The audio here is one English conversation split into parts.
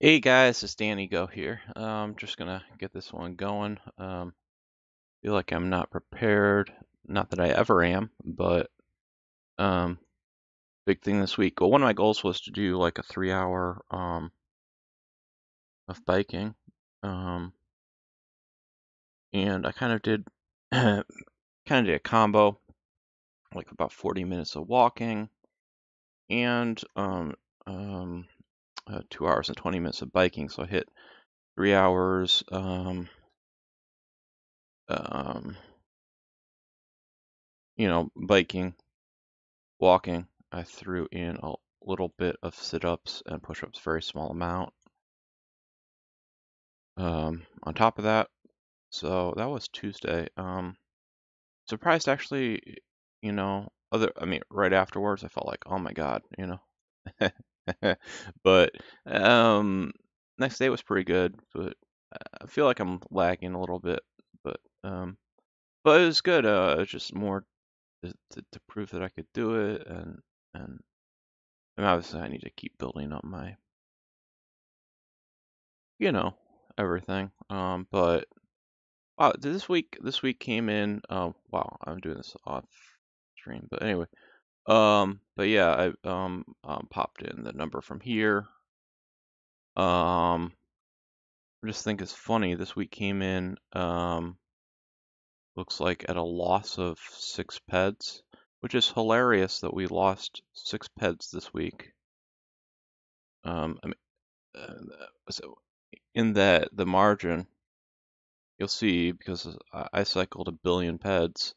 Hey guys, it's Danny Go here. Just gonna get this one going. Feel like I'm not prepared. Not that I ever am, but um, big thing this week. Well, one of my goals was to do like a 3 hour of biking, um, and I kind of did kind of did a combo, like about 40 minutes of walking and um, 2 hours and 20 minutes of biking. So I hit 3 hours. Um, biking, walking. I threw in a little bit of sit-ups and push-ups, very small amount. On top of that, so that was Tuesday. Surprised actually, right afterwards, I felt like, oh my God. But um, next day was pretty good, but I feel like I'm lagging a little bit, but but it was good. It was just more to prove that I could do it, and obviously I need to keep building up my, you know, everything. But wow, this week came in. Wow, I'm doing this off stream, but anyway. But yeah, I popped in the number from here. I just think it's funny. This week came in. Looks like at a loss of 6 peds, which is hilarious that we lost 6 peds this week. I mean, so in the margin, you'll see because I cycled a billion peds,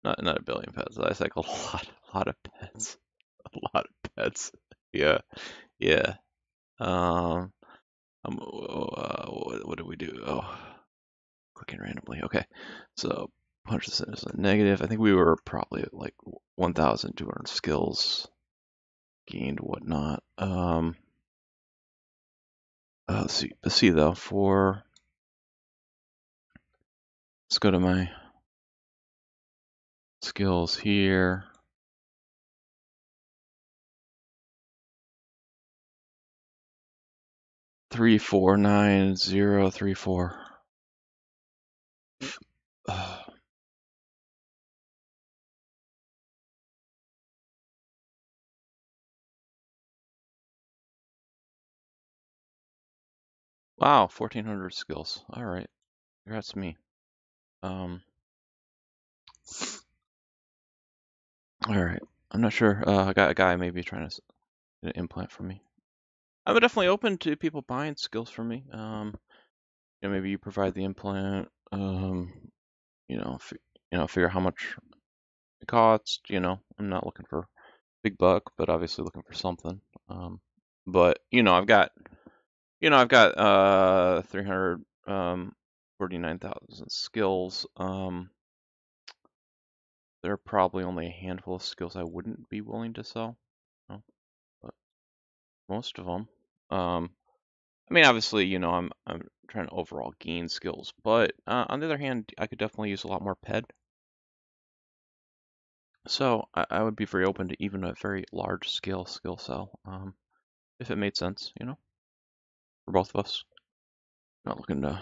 not a billion peds. I cycled a lot of peds, a lot of peds. Yeah, yeah. Um, what did we do? Oh, clicking randomly. Okay, so punch this in as a negative. I think we were probably at like 1,200 skills gained, whatnot. Let's see though. Let's go to my skills here. 349034. Wow, 1,400 skills. All right, congrats me. Um, all right. I'm not sure. I got a guy maybe trying to get an implant for me. I'm definitely open to people buying skills from me. Maybe you provide the implant. Figure how much it costs. I'm not looking for big buck, but obviously looking for something. But I've got 349,000 skills. There are probably only a handful of skills I wouldn't be willing to sell, but most of them. Obviously, I'm trying to overall gain skills, but on the other hand, I could definitely use a lot more ped. So I would be very open to even a very large scale skill sell, if it made sense, for both of us. Not looking to,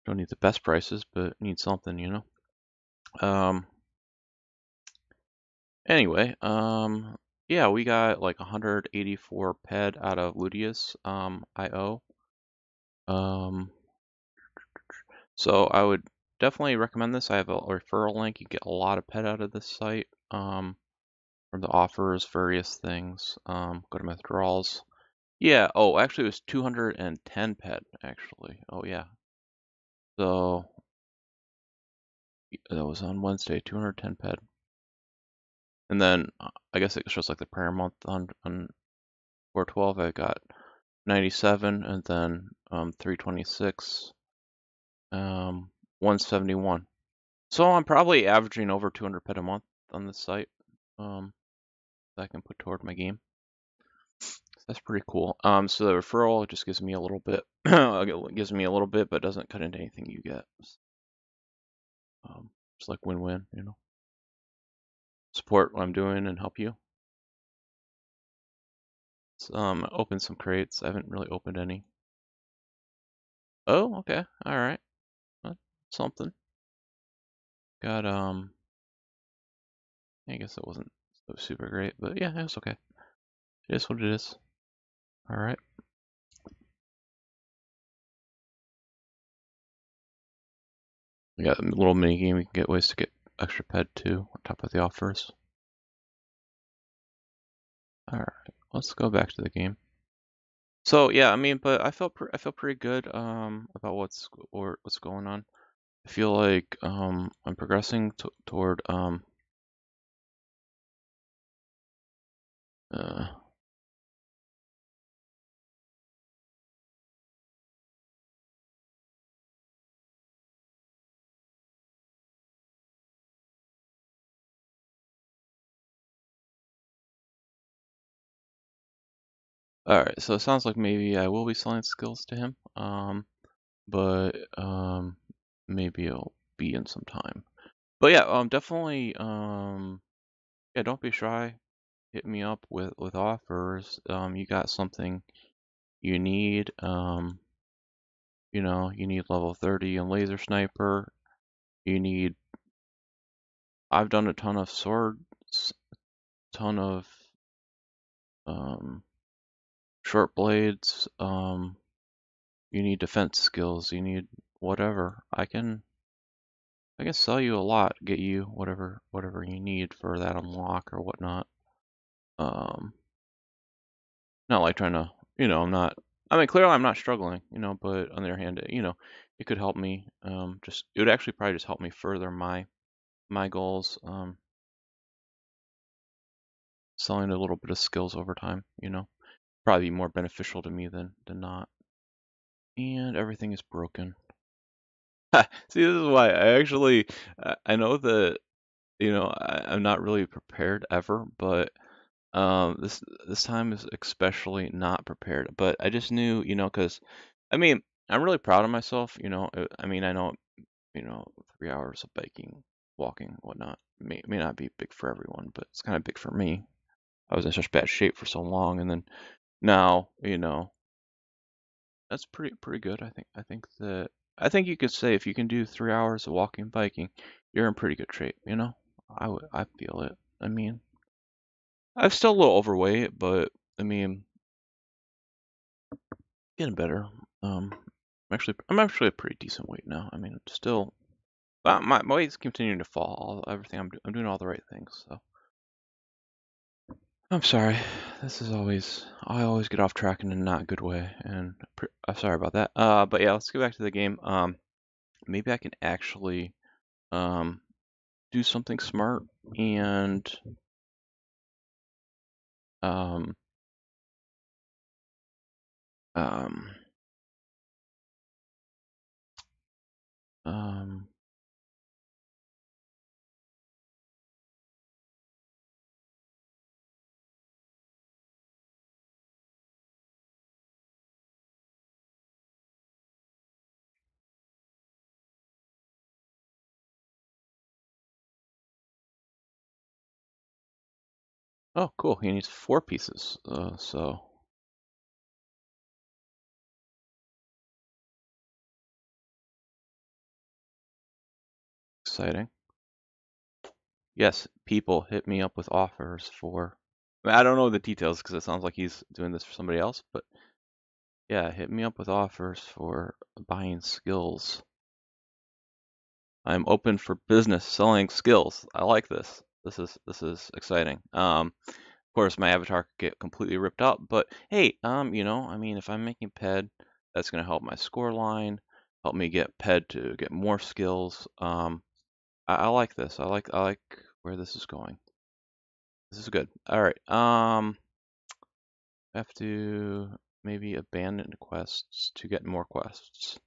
don't need the best prices, but need something. Um, Anyway, yeah, we got like 184 ped out of Ludius, IO. Um, so I would definitely recommend this. I have a referral link. You get a lot of ped out of this site, from the offers, various things. Go to my withdrawals. Yeah, oh, actually it was 210 ped, actually. Oh yeah. So that was on Wednesday, 210 ped. And then I guess it shows like the prior month on 412 I got 97, and then 326, 171. So I'm probably averaging over 200 pet a month on this site, that I can put toward my game. That's pretty cool. So the referral just gives me a little bit, but doesn't cut into anything you get. It's like win-win, Support what I'm doing and help you. Opened some crates. I haven't really opened any. Oh, okay. All right. That's something. Got I guess it wasn't so super great, but yeah, it's okay. It is what it is. All right. We got a little mini game. We can get ways to get extra ped too on top of the offers. All right. Let's go back to the game. So yeah, I mean, but I feel pretty good about what's going on. I feel like I'm progressing toward uh all right, so it sounds like maybe I will be selling skills to him. But maybe it'll be in some time. But yeah, definitely yeah, don't be shy. Hit me up with offers. You got something you need. You know, you need level 30 in laser sniper. You need I've done a ton of swords, ton of um short blades. You need defense skills. You need whatever. I can sell you a lot, get you whatever you need for that unlock or whatnot. Um, Not like trying to, I'm not. I mean, clearly I'm not struggling, but on the other hand, it could help me. Just it would actually probably just help me further my goals. Selling a little bit of skills over time, probably be more beneficial to me than not. And everything is broken. See, this is why I know that I'm not really prepared ever, but this time is especially not prepared. But I just knew, because I mean, I'm really proud of myself. I mean, I know, 3 hours of biking, walking, whatnot may not be big for everyone, but it's kind of big for me. I was in such bad shape for so long, and then now, that's pretty good. I think you could say if you can do 3 hours of walking, biking, you're in pretty good shape. I feel it. I mean, I'm still a little overweight, but I mean, getting better. I'm actually a pretty decent weight now. I mean, it's still my weight's continuing to fall. Everything I'm doing all the right things. So I'm sorry. I always get off track in a not good way, and I'm sorry about that. But yeah, let's get back to the game. Maybe I can actually um do something smart and um um um. Oh, cool. He needs 4 pieces. So exciting. Yes, people hit me up with offers for. I don't know the details because it sounds like he's doing this for somebody else, but yeah, hit me up with offers for buying skills. I'm open for business selling skills. I like this. This is exciting. Of course, my avatar could get completely ripped up, but hey, I mean, if I'm making ped, that's gonna help my score line, help me get ped to get more skills. I like this. I like where this is going. This is good. All right. I have to maybe abandon quests to get more quests.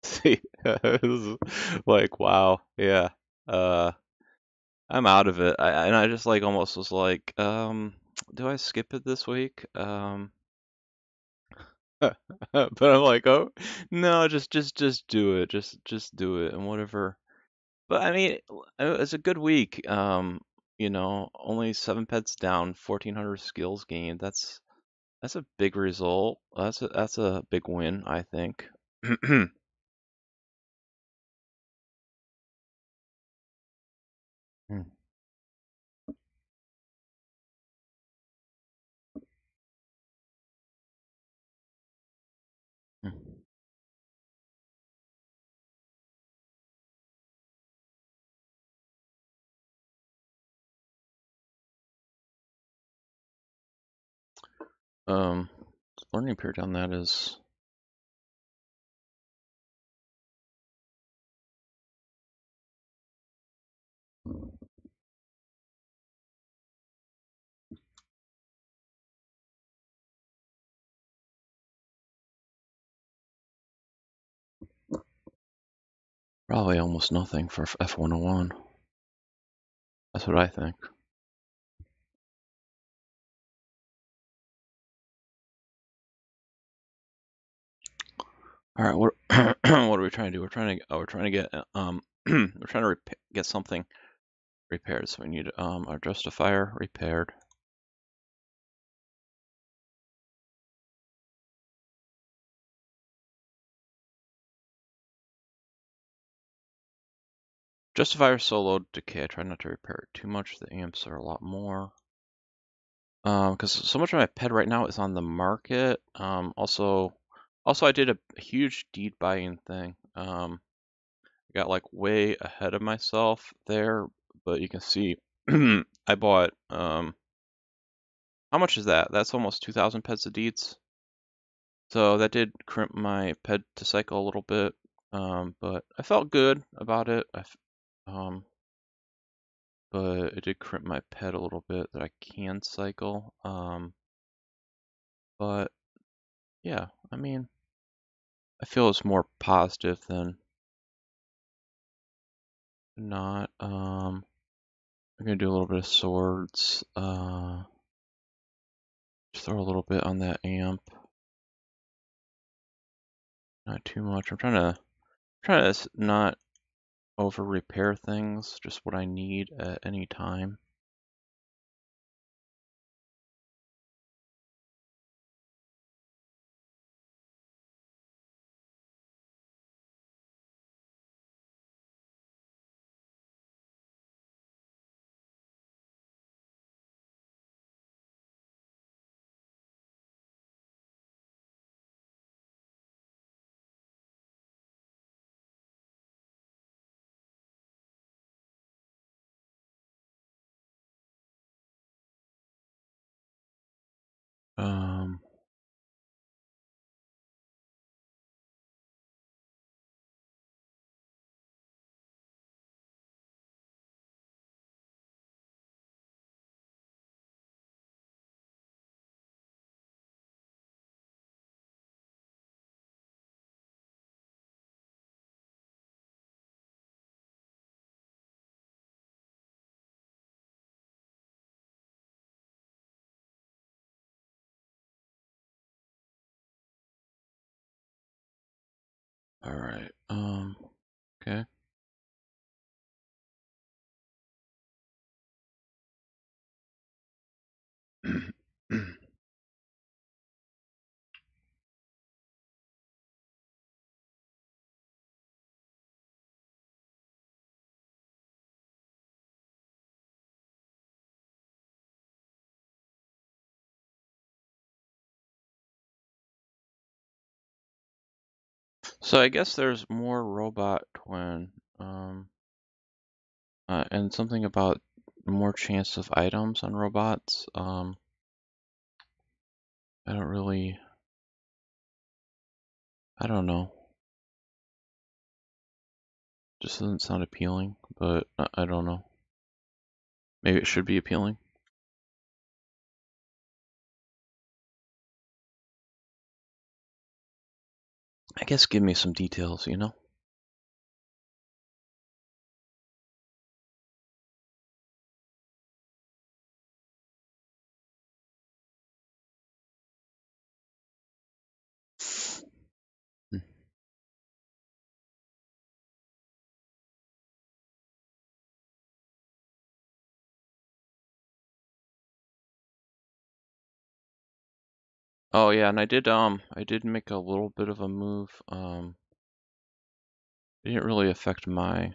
See, this is like wow, yeah. Uh, I'm out of it. And I just like almost was like, do I skip it this week? But I'm like, oh no, just do it. Just do it and whatever. But I mean, it's a good week. Only 7 pets down, 1,400 skills gained. That's a big result. That's a big win, I think. Hmm. Hmm. Um, Learning period on that is probably almost nothing for F101. That's what I think. All right, what what are we trying to do? We're trying to get we're trying to get something repaired. So we need our justifier repaired. Justifier solo decay. I try not to repair it too much. The amps are a lot more. Because so much of my ped right now is on the market. Also I did a huge deed buying thing. Got like way ahead of myself there, but you can see I bought how much is that? That's almost 2,000 peds of deeds. So that did crimp my ped to cycle a little bit, but I felt good about it. But it did crimp my ped a little bit that I can cycle. But yeah, I mean, I feel it's more positive than not. I'm gonna do a little bit of swords. Just throw a little bit on that amp. Not too much. I'm trying to not over repair things. Just what I need at any time. Um, all right. Okay. So I guess there's more robot twin, and something about more chance of items on robots. I don't really, I don't know. Just doesn't sound appealing, but I don't know. Maybe it should be appealing. I guess give me some details, you know? Hmm. Oh yeah, and I did make a little bit of a move. It didn't really affect my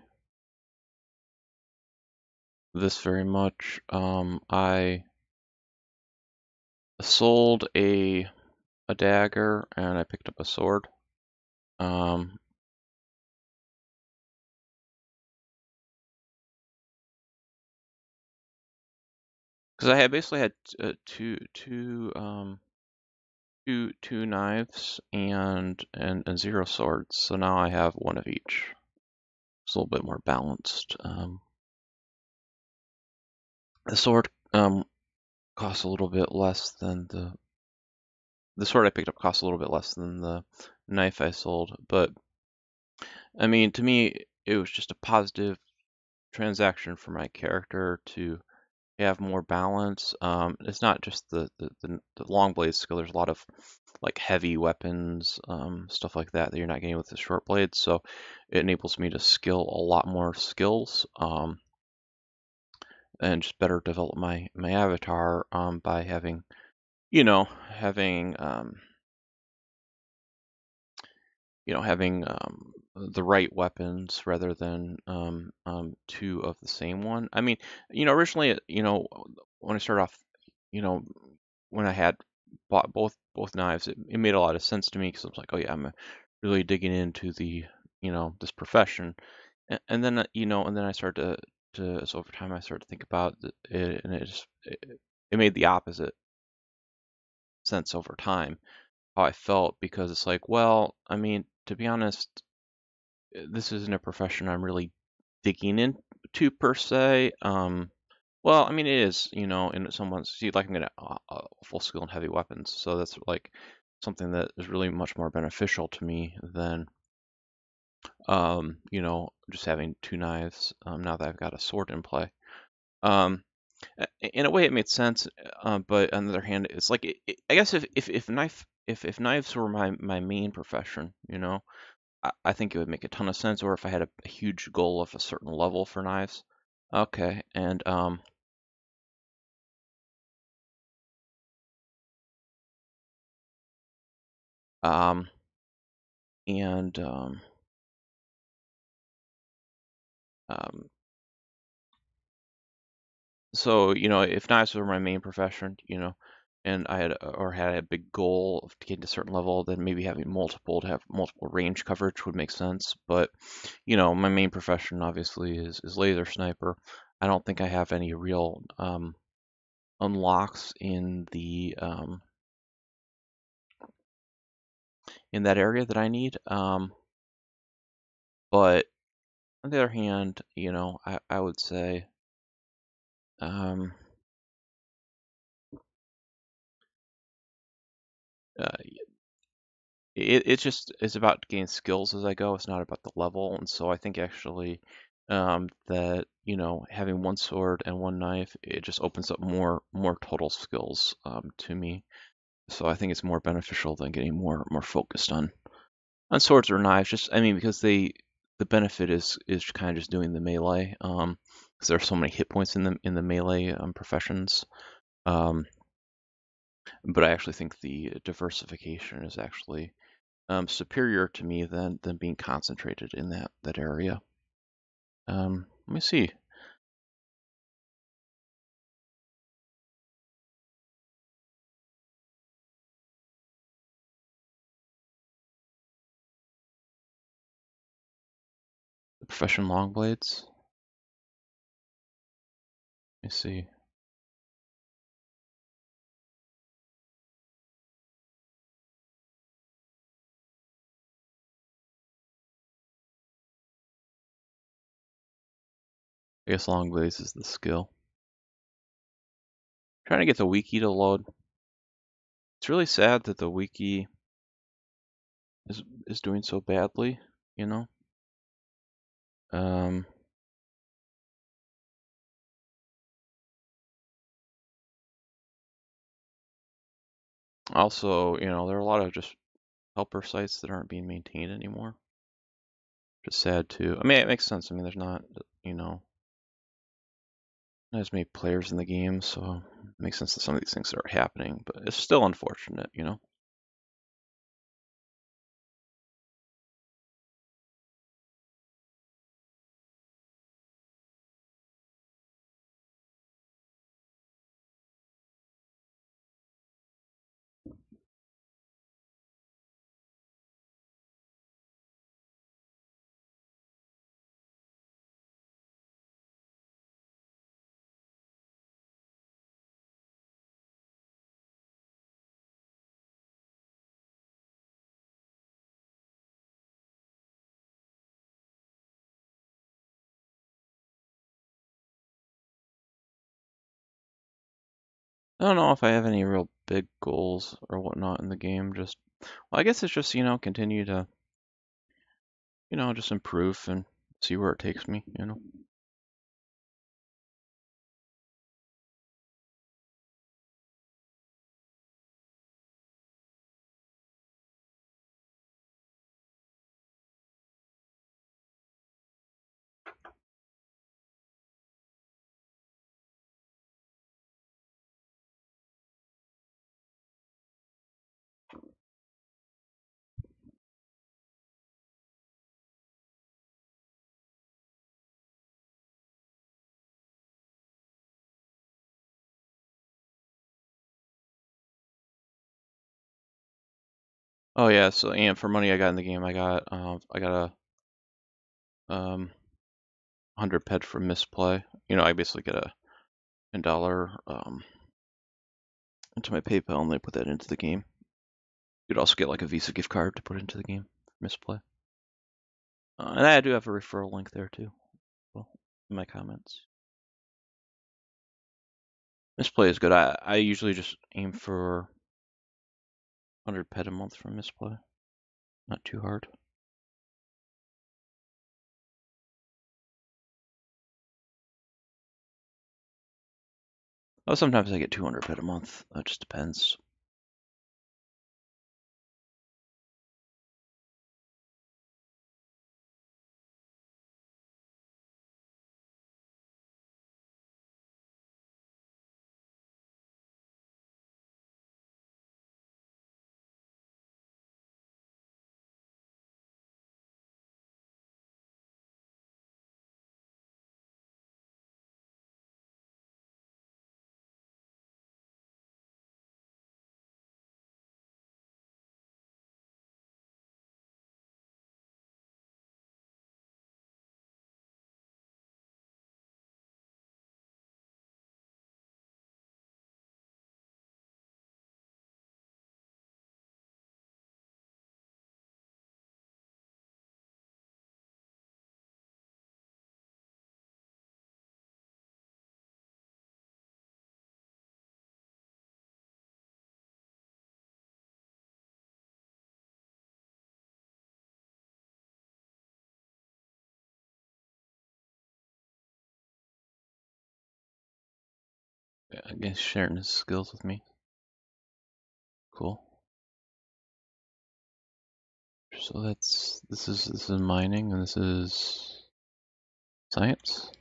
this very much. I sold a dagger and I picked up a sword. Um, because I had basically had two knives and zero swords, so now I have one of each. It's a little bit more balanced. The sword costs a little bit less than the sword I picked up costs a little bit less than the knife I sold, but I mean, to me, it was just a positive transaction for my character to have more balance. It's not just the long blade skill. There's a lot of like heavy weapons, stuff like that you're not getting with the short blades. So it enables me to skill a lot more skills, and just better develop my avatar, by having, having having the right weapons rather than two of the same one. I mean, originally, when I started off, you know, when I had bought both knives, it made a lot of sense to me because I was like, oh yeah, I'm really digging into this profession, and then and then I started to so over time I started to think about it, and it made the opposite sense over time how I felt because it's like, well, I mean, to be honest, this isn't a profession I'm really digging into per se. Well, I mean, it is, in someone's, see, like I'm gonna full skill in heavy weapons, so that's like something that is really much more beneficial to me than, just having two knives, now that I've got a sword in play. Um, in a way, it made sense, but on the other hand, it's like, I guess if knives were my main profession, I think it would make a ton of sense, or if I had a huge goal of a certain level for knives. Okay, um, and um, so if knives were my main profession, and I had a big goal of to get to a certain level, then maybe having multiple to have multiple range coverage would make sense. But my main profession obviously is laser sniper. I don't think I have any real unlocks in that area that I need. But on the other hand, I would say, um, uh, it's about gaining skills as I go. It's not about the level, and so I think actually, that having one sword and one knife, it just opens up more total skills, to me. So I think it's more beneficial than getting more focused on swords or knives. Just, I mean, because the benefit is kind of just doing the melee, because there are so many hit points in the melee professions. Um, but I actually think the diversification is actually, superior to me than being concentrated in that area. Let me see. The profession long blades. Let me see. I guess long blades is the skill. Trying to get the wiki to load. It's really sad that the wiki is doing so badly, you know. Um, Also, there are a lot of just helper sites that aren't being maintained anymore. Just sad too. I mean, it makes sense. I mean, there's not as many players in the game, so it makes sense that some of these things are happening. But it's still unfortunate. I don't know if I have any real big goals or whatnot in the game. Just, well, I guess it's just, continue to, just improve and see where it takes me. Oh yeah, so and for money I got in the game, I got a 100 ped for misplay. I basically get a dollar into my PayPal and they put that into the game. You'd also get like a Visa gift card to put into the game for misplay. And I do have a referral link there too, well, in my comments. Misplay is good. I usually just aim for 100 ped a month for misplay. Not too hard. Oh, sometimes I get 200 ped a month. That just depends. Yeah, I guess sharing his skills with me. Cool. So this is mining and this is science.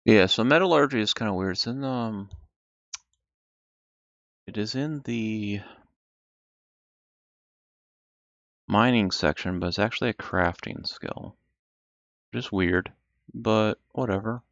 Yeah, so metallurgy is kind of weird. It is in the mining section, but it's actually a crafting skill. Just weird, but whatever.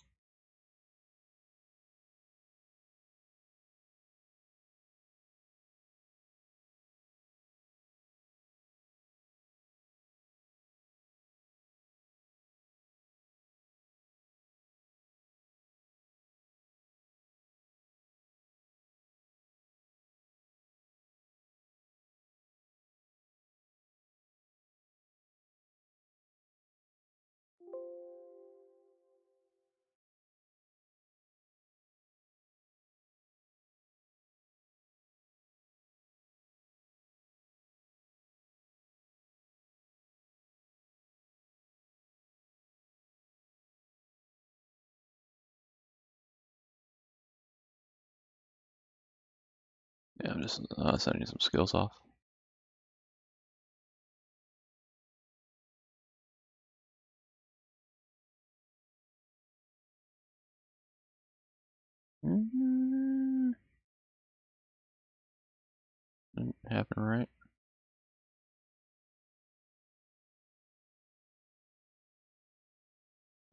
Yeah, I'm just sending some skills off. Didn't happen right.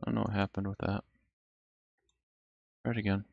I don't know what happened with that. Try it again.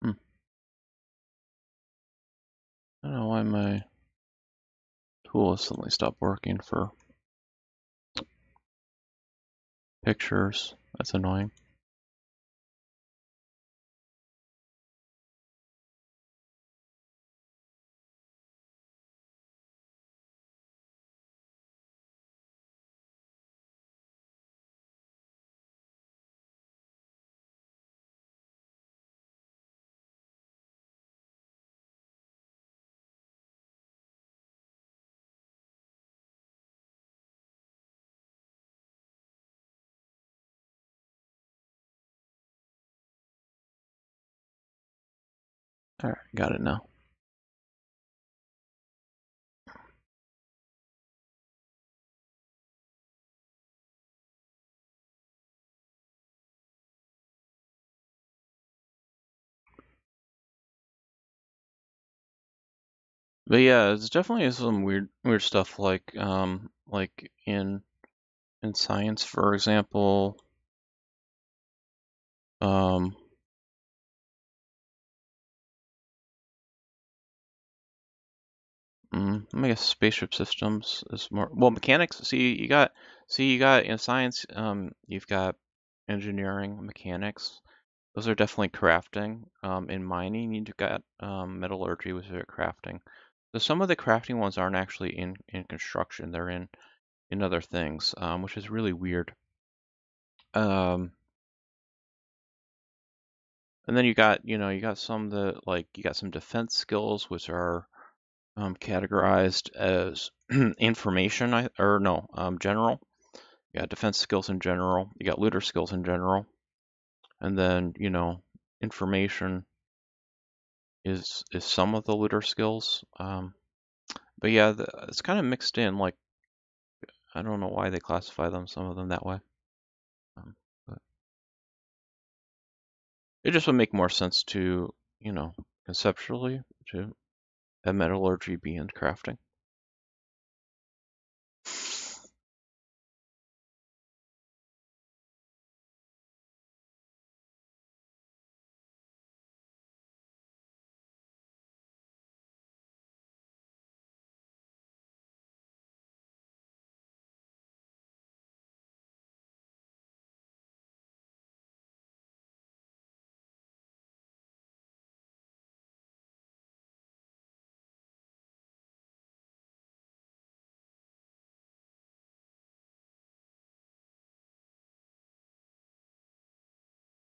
Hmm. I don't know why my tool has suddenly stopped working for pictures. That's annoying. All right, got it now. But yeah, it's definitely some weird stuff like in science, for example, um I guess spaceship systems is more well mechanics. See you got in science, you've got engineering, mechanics. Those are definitely crafting. In mining, you've got metallurgy, which is crafting. So some of the crafting ones aren't actually in construction; they're in other things, which is really weird. Um, and then you got some that like you got some defense skills, which are categorized as information, or no, general. You got defense skills in general. You got looter skills in general, and then information is some of the looter skills. But yeah, it's kind of mixed in. Like I don't know why they classify some of them that way. But it just would make more sense to conceptually to have metallurgy be in crafting.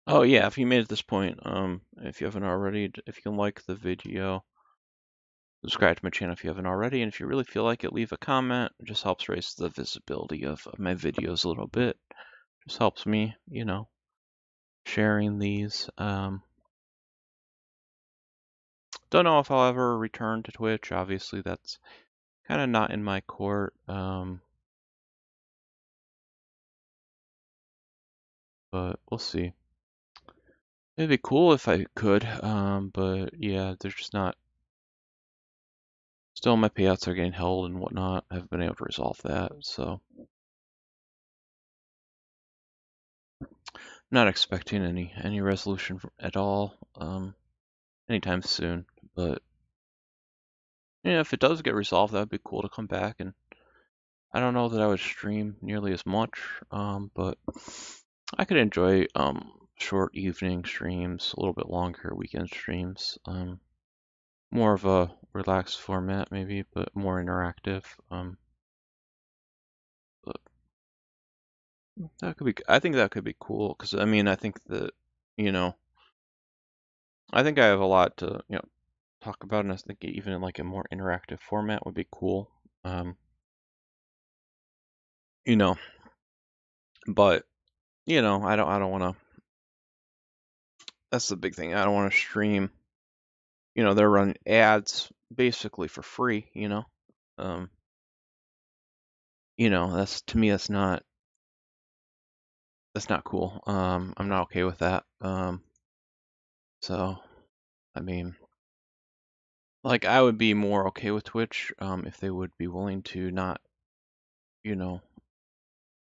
Oh yeah, if you made it this point, if you haven't already, if you can like the video, subscribe to my channel if you haven't already, and if you really feel like it, leave a comment. It just helps raise the visibility of my videos a little bit. Just helps me, sharing these. Don't know if I'll ever return to Twitch. Obviously, that's kind of not in my court. But we'll see. It'd be cool if I could, but yeah, there's just not. Still, my payouts are getting held and whatnot. I haven't been able to resolve that, so not expecting any resolution at all, anytime soon. But yeah, if it does get resolved, that'd be cool to come back. And I don't know that I would stream nearly as much, but I could enjoy short evening streams, a little bit longer weekend streams. More of a relaxed format maybe, but more interactive. But that could be. I think that could be cool because I mean I think that you know I think I have a lot to talk about, and I think even in like a more interactive format would be cool. Um, you know, but I don't want to. That's the big thing. I don't want to stream. They're running ads basically for free. Um, that's to me that's not cool. I'm not okay with that. So I mean, like I would be more okay with Twitch if they would be willing to not, you know,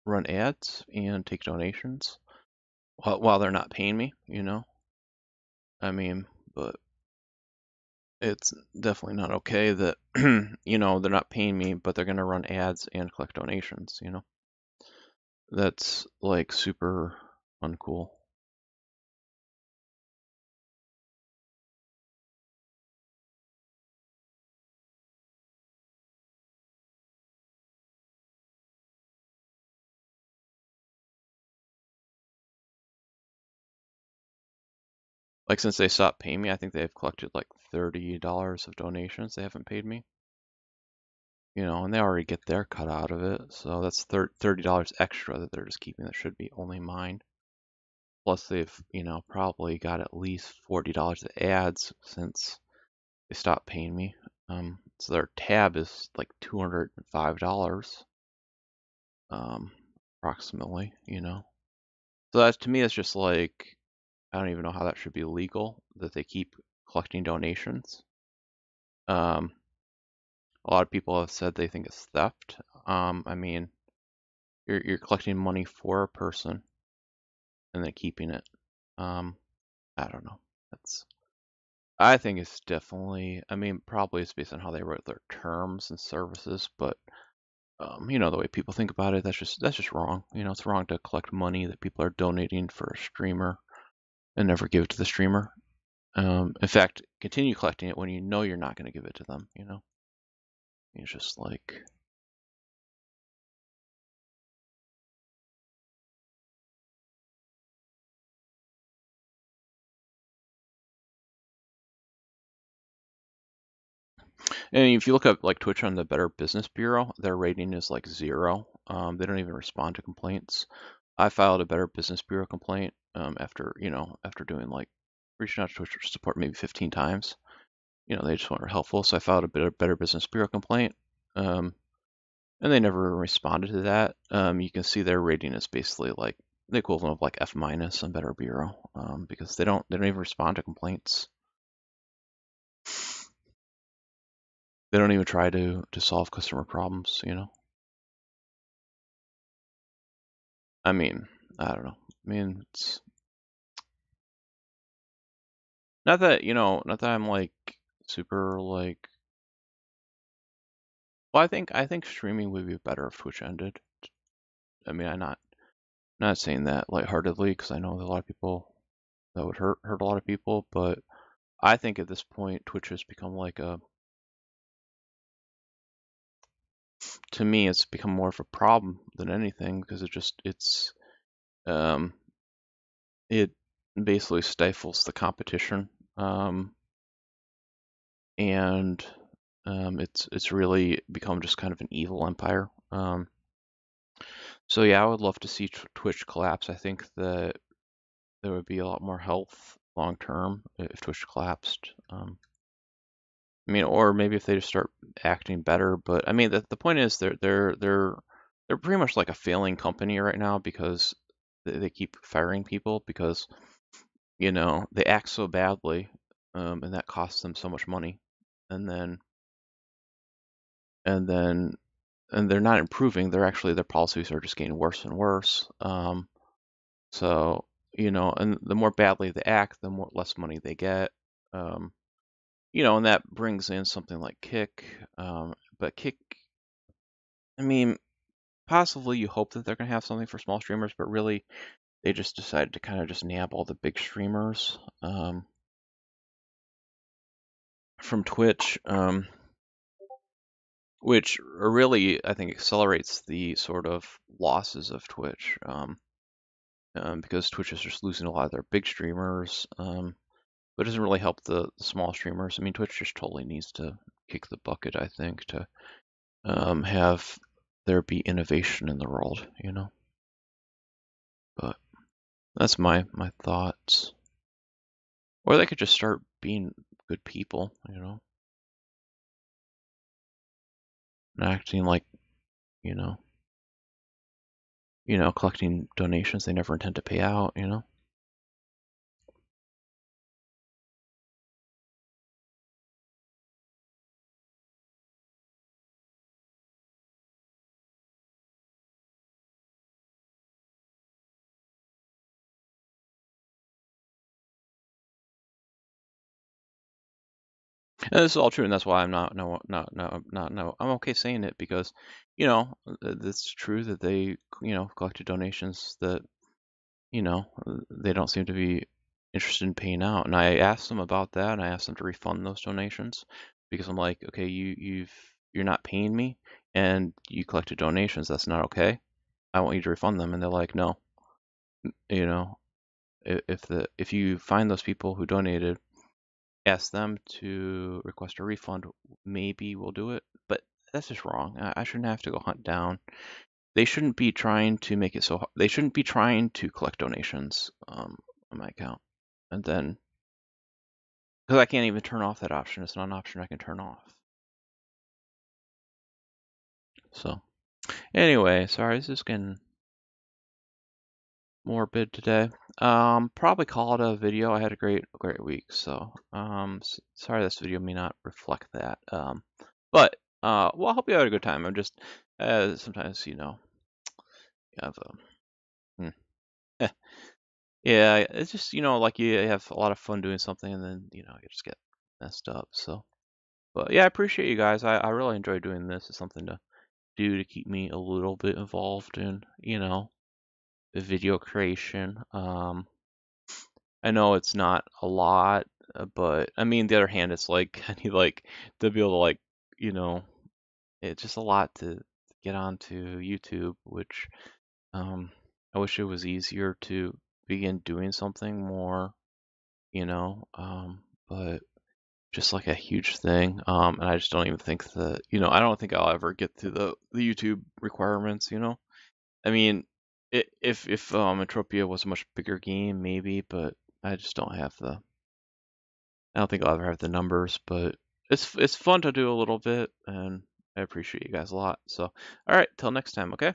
run ads and take donations while they're not paying me. I mean, but it's definitely not okay that they're not paying me, but they're gonna run ads and collect donations. That's like super uncool. Like since they stopped paying me, I think they've collected like $30 of donations they haven't paid me. And they already get their cut out of it, so that's $30 extra that they're just keeping that should be only mine. Plus they've, probably got at least $40 of ads since they stopped paying me. So their tab is like $205, um, approximately. So that to me is just like I don't even know how that should be legal that they keep collecting donations. Um, a lot of people have said they think it's theft. I mean, you're collecting money for a person and then keeping it. Um, I don't know. That's I think it's definitely. I mean, probably it's based on how they wrote their terms and services, but the way people think about it, that's just wrong. It's wrong to collect money that people are donating for a streamer and never give it to the streamer. In fact, continue collecting it when you know you're not going to give it to them. It's just like, and if you look up like Twitch on the Better Business Bureau, their rating is like 0. They don't even respond to complaints. I filed a Better Business Bureau complaint after doing like reaching out to Twitch support maybe 15 times. They just weren't helpful, so I filed a Better Business Bureau complaint. Um, and they never responded to that. You can see their rating is basically like the equivalent of like F minus on Better Bureau, because they don't even respond to complaints. They don't even try to solve customer problems. I mean, I don't know. I mean, it's not that I'm like super like. Well, I think streaming would be better if Twitch ended. I mean, I'm not saying that lightheartedly because I know that a lot of people that would hurt a lot of people, but I think at this point Twitch has become like to me it's become more of a problem than anything because it basically stifles the competition. And it's really become just kind of an evil empire. So yeah, I would love to see Twitch collapse. I think that there would be a lot more health long term if Twitch collapsed. I mean, or maybe if they just start acting better. But I mean, the point is they're pretty much like a failing company right now because they keep firing people because they act so badly, and that costs them so much money, and then and then and they're not improving. Their policies are just getting worse and worse. So and the more badly they act, the less money they get. Um, and that brings in something like Kick. But Kick, I mean, possibly you hope that they're going to have something for small streamers, but really they just decided to kind of just nab all the big streamers from Twitch, which really, I think, accelerates the sort of losses of Twitch because Twitch is just losing a lot of their big streamers, but it doesn't really help the small streamers. I mean, Twitch just totally needs to kick the bucket, I think, to have there be innovation in the world, But that's my thoughts. Or they could just start being good people, and acting like, you know, collecting donations they never intend to pay out. And this is all true, and that's why I'm not no not no not no. I'm okay saying it because, it's true that they collected donations that they don't seem to be interested in paying out. And I asked them about that, and I asked them to refund those donations because I'm like, okay, you're not paying me, and you collected donations. That's not okay. I want you to refund them. And they're like, no, you know, if you find those people who donated, ask them to request a refund. Maybe we'll do it, but that's just wrong. I shouldn't have to go hunt down. They shouldn't be trying to make it so. They shouldn't be trying to collect donations on my account, and then because I can't even turn off that option. It's not an option I can turn off. So anyway, sorry, this is getting morbid today. Probably call it a video. I had a great week, so sorry this video may not reflect that. But well, I hope you had a good time. I'm just sometimes you have yeah, it's just like you have a lot of fun doing something, and then you just get messed up. So, but yeah, I appreciate you guys. I really enjoy doing this. It's something to do to keep me a little bit involved in the video creation. I know it's not a lot, but I mean, the other hand, it's like I need like to be able to you know, it's just a lot to get onto YouTube, which I wish it was easier to begin doing something more, but just like a huge thing. And I just don't even think that, I don't think I'll ever get to the YouTube requirements. I mean, if Entropia was a much bigger game, maybe, but I just don't have I don't think I'll ever have the numbers, but it's fun to do a little bit, and I appreciate you guys a lot. So, all right, till next time, okay?